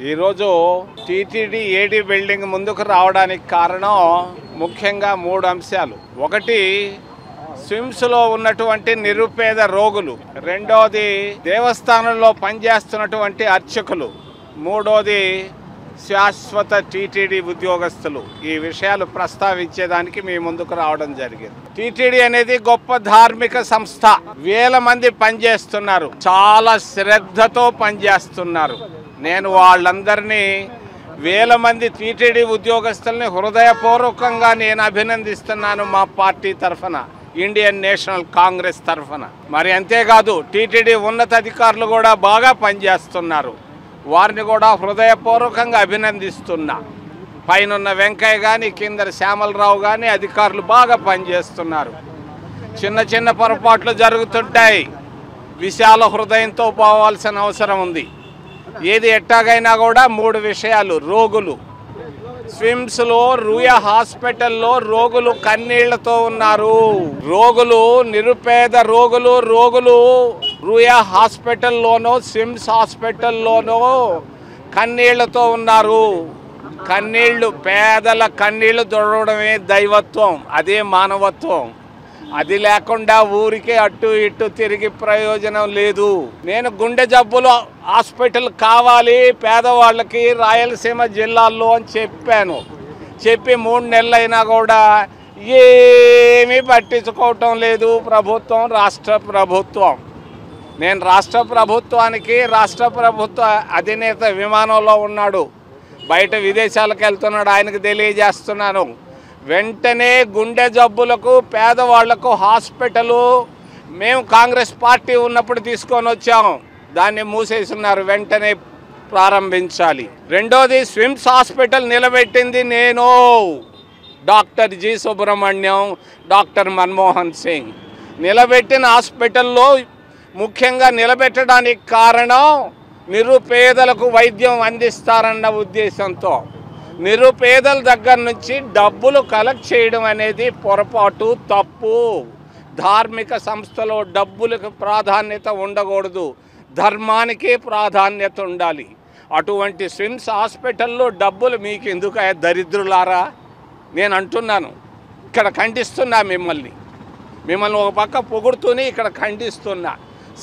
ఈరోజు టీటీడీ ఏడీ బిల్డింగ్ ముందుకు రావడానికి కారణం ముఖ్యంగా 3 అంశాలు. ఒకటి, స్విమ్స్లో ఉన్నటువంటి నిరుపేద రోగులు. రెండోది, దేవస్థానంలో పనిచేస్తున్నటువంటి అర్చకులు. మూడోది, శాశ్వత టీటీడీ ఉద్యోగస్తులు. ఈ విషయాలు ప్రస్తావించేదానికి మీ ముందుకు రావడం జరిగింది. టీటీడీ అనేది గొప్ప ధార్మిక సంస్థ. వేల మంది పనిచేస్తున్నారు, చాలా శ్రద్ధతో పనిచేస్తున్నారు. నేను వాళ్ళందరినీ, వేల మంది టీటీడీ ఉద్యోగస్తుల్ని హృదయపూర్వకంగా నేను అభినందిస్తున్నాను మా పార్టీ తరఫున, ఇండియన్ నేషనల్ కాంగ్రెస్ తరఫున. మరి అంతేకాదు, టీటీడీ ఉన్నతాధికారులు కూడా బాగా పనిచేస్తున్నారు. వారిని కూడా హృదయపూర్వకంగా అభినందిస్తున్నా. పైనున్న వెంకయ్య కానీ, కింద శ్యామలరావు కానీ అధికారులు బాగా పనిచేస్తున్నారు. చిన్న చిన్న పొరపాట్లు జరుగుతుంటాయి, విశాల హృదయంతో పోవాల్సిన అవసరం ఉంది. ఏది ఎట్టాగైనా కూడా 3 విషయాలు. రోగులు, స్విమ్స్లో రూయా హాస్పిటల్లో రోగులు కన్నీళ్లతో ఉన్నారు. రోగులు, నిరుపేద రోగులు రూయా హాస్పిటల్లోనో స్విమ్స్ హాస్పిటల్లోనో కన్నీళ్లతో ఉన్నారు. కన్నీళ్లు, పేదల కన్నీళ్లు తుడవడమే దైవత్వం, అదే మానవత్వం. అది లేకుండా ఊరికే అటు ఇటు తిరిగి ప్రయోజనం లేదు. నేను గుండె జబ్బులు హాస్పిటల్ కావాలి పేదవాళ్ళకి రాయలసీమ జిల్లాల్లో అని చెప్పాను. చెప్పి 3 నెలలైనా కూడా ఏమీ పట్టించుకోవటం లేదు ప్రభుత్వం, రాష్ట్ర ప్రభుత్వం. నేను రాష్ట్ర ప్రభుత్వ అధినేత విమానంలో ఉన్నాడు, బయట విదేశాలకు వెళ్తున్నాడు, ఆయనకు తెలియజేస్తున్నాను. వెంటనే గుండె జబ్బులకు పేదవాళ్లకు హాస్పిటలు మేము కాంగ్రెస్ పార్టీ ఉన్నప్పుడు తీసుకొని వచ్చాము, దాన్ని మూసేస్తున్నారు. వెంటనే ప్రారంభించాలి. రెండోది, స్విమ్స్ హాస్పిటల్ నిలబెట్టింది నేను, doctor G Subrahmanyam, doctor Manmohan Singh. నిలబెట్టిన హాస్పిటల్లో ముఖ్యంగా నిలబెట్టడానికి కారణం నిరుపేదలకు వైద్యం అందిస్తారన్న ఉద్దేశంతో. నిరుపేదల దగ్గర నుంచి డబ్బులు కలెక్ట్ చేయడం అనేది పొరపాటు, తప్పు. ధార్మిక సంస్థలో డబ్బులకు ప్రాధాన్యత ఉండకూడదు, ధర్మానికే ప్రాధాన్యత ఉండాలి. అటువంటి స్విమ్స్ హాస్పిటల్లో డబ్బులు మీకు ఎందుకు దరిద్రులారా? నేను అంటున్నాను, ఇక్కడ ఖండిస్తున్నా మిమ్మల్ని ఒక పక్క పొగుడుతూనే ఇక్కడ ఖండిస్తున్నా.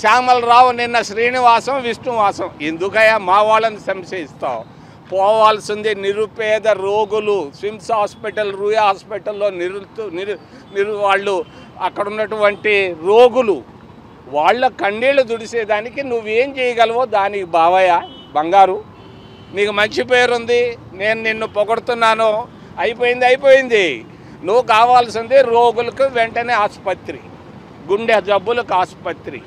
శ్యామలరావు నిన్న శ్రీనివాసం విష్ణువాసం, ఎందుకయ్యా మా వాళ్ళని సంశయిస్తావు? పోవాల్సింది నిరుపేద రోగులు. స్విమ్స్ హాస్పిటల్, రూయా హాస్పిటల్లో వాళ్ళు అక్కడ ఉన్నటువంటి రోగులు, వాళ్ళ కన్నీళ్లు దుడిసేదానికి నువ్వేం చేయగలవో దానికి బావయ్య బంగారు, నీకు మంచి పేరుంది, నేను నిన్ను పొగడుతున్నాను. అయిపోయింది. నువ్వు కావాల్సింది రోగులకు వెంటనే ఆసుపత్రి, గుండె జబ్బులకు ఆసుపత్రి.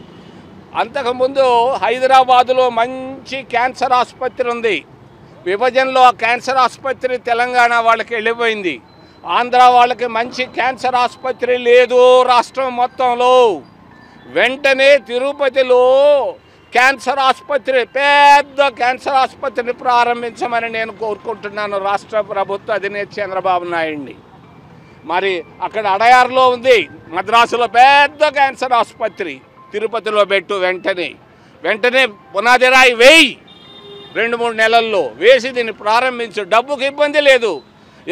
అంతకుముందు హైదరాబాదులో మంచి క్యాన్సర్ ఆసుపత్రి ఉంది. విభజనలో ఆ క్యాన్సర్ ఆసుపత్రి తెలంగాణ వాళ్ళకి వెళ్ళిపోయింది. ఆంధ్ర వాళ్ళకి మంచి క్యాన్సర్ ఆసుపత్రి లేదు రాష్ట్రం మొత్తంలో. వెంటనే తిరుపతిలో క్యాన్సర్ ఆసుపత్రి, పెద్ద క్యాన్సర్ ఆసుపత్రిని ప్రారంభించమని నేను కోరుకుంటున్నాను రాష్ట్ర ప్రభుత్వ అధినేత చంద్రబాబు నాయుడిని. మరి అక్కడ అడయార్లో ఉంది, మద్రాసులో పెద్ద క్యాన్సర్ ఆసుపత్రి, తిరుపతిలో పెట్టు. వెంటనే పునాది రాయి వేయి, 2-3 నెలల్లో వేసి దీన్ని ప్రారంభించు. డబ్బుకి ఇబ్బంది లేదు,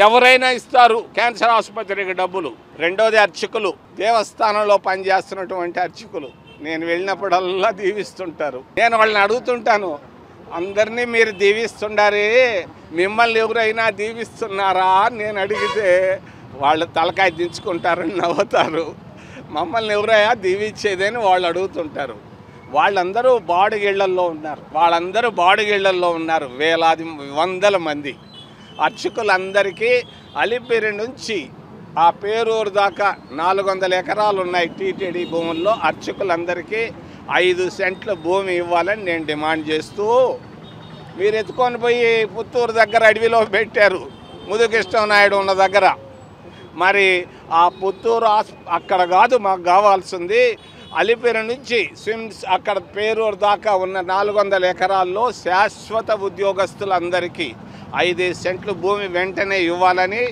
ఎవరైనా ఇస్తారు క్యాన్సర్ ఆసుపత్రికి డబ్బులు. రెండోది, అర్చకులు, దేవస్థానంలో పనిచేస్తున్నటువంటి అర్చకులు. నేను వెళ్ళినప్పుడల్లా దీవిస్తుంటారు. నేను వాళ్ళని అడుగుతుంటాను, అందరినీ మీరు దీవిస్తుండారే, మిమ్మల్ని ఎవరైనా దీవిస్తున్నారా అని నేను అడిగితే వాళ్ళు తలకాయ దించుకుంటారని నవ్వుతారు. మమ్మల్ని ఎవరైనా దీవించేదని వాళ్ళు అడుగుతుంటారు. వాళ్ళందరూ బాడుగిళ్లల్లో ఉన్నారు, వేలాది వందల మంది అర్చకులందరికీ. అలిపిరి నుంచి ఆ పేరూరు దాకా 400 ఎకరాలు ఉన్నాయి టీటీడీ భూముల్లో. అర్చకులందరికీ 5 సెంట్ల భూమి ఇవ్వాలని నేను డిమాండ్ చేస్తూ, మీరు ఎత్తుకొని పోయి పుత్తూరు దగ్గర అడవిలో పెట్టారు, ముదుకృష్ణ నాయుడు ఉన్న దగ్గర. మరి ఆ పుత్తూరు అక్కడ కాదు మాకు కావాల్సింది, అలిపిరి నుంచి స్విమ్స్ అక్కడ పేరూరు దాకా ఉన్న 400 ఎకరాల్లో శాశ్వత ఉద్యోగస్తులందరికీ 5 సెంట్లు భూమి వెంటనే ఇవ్వాలని.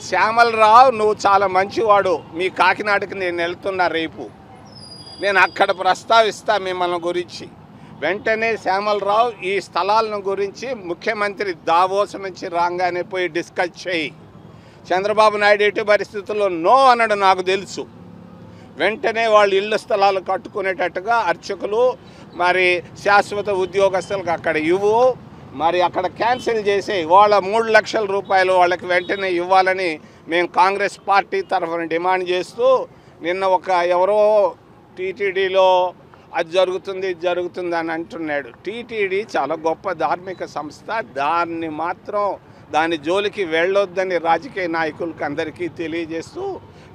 శ్యామలరావు, నువ్వు చాలా మంచివాడు, మీ కాకినాడకి నేను వెళ్తున్నా రేపు, నేను అక్కడ ప్రస్తావిస్తా మిమ్మల్ని గురించి. వెంటనే శ్యామలరావు ఈ స్థలాలను గురించి ముఖ్యమంత్రి దావోస్ నుంచి రాగానే పోయి డిస్కస్ చేయి. చంద్రబాబు నాయుడు ఎట్టి పరిస్థితుల్లో నో అనడు నాకు తెలుసు. వెంటనే వాళ్ళు ఇళ్ళ స్థలాలు కట్టుకునేటట్టుగా అర్చకులు మరి శాశ్వత ఉద్యోగస్తులకు అక్కడ ఇవ్వు, మరి అక్కడ క్యాన్సిల్ చేసి వాళ్ళ 3 లక్షల రూపాయలు వాళ్ళకి వెంటనే ఇవ్వాలని మేము కాంగ్రెస్ పార్టీ తరఫున డిమాండ్ చేస్తూ నిన్న ఎవరో టీటీడీలో అది జరుగుతుంది ఇది జరుగుతుంది అని అంటున్నాడు. టీటీడీ చాలా గొప్ప ధార్మిక సంస్థ, దాని జోలికి వెళ్ళొద్దని రాజకీయ నాయకులకు అందరికీ తెలియజేస్తూ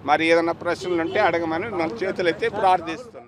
మరి ఏదైనా ప్రశ్నలు ఉంటే అడగమని మన చేతులెత్తి ప్రార్థిస్తున్నాం.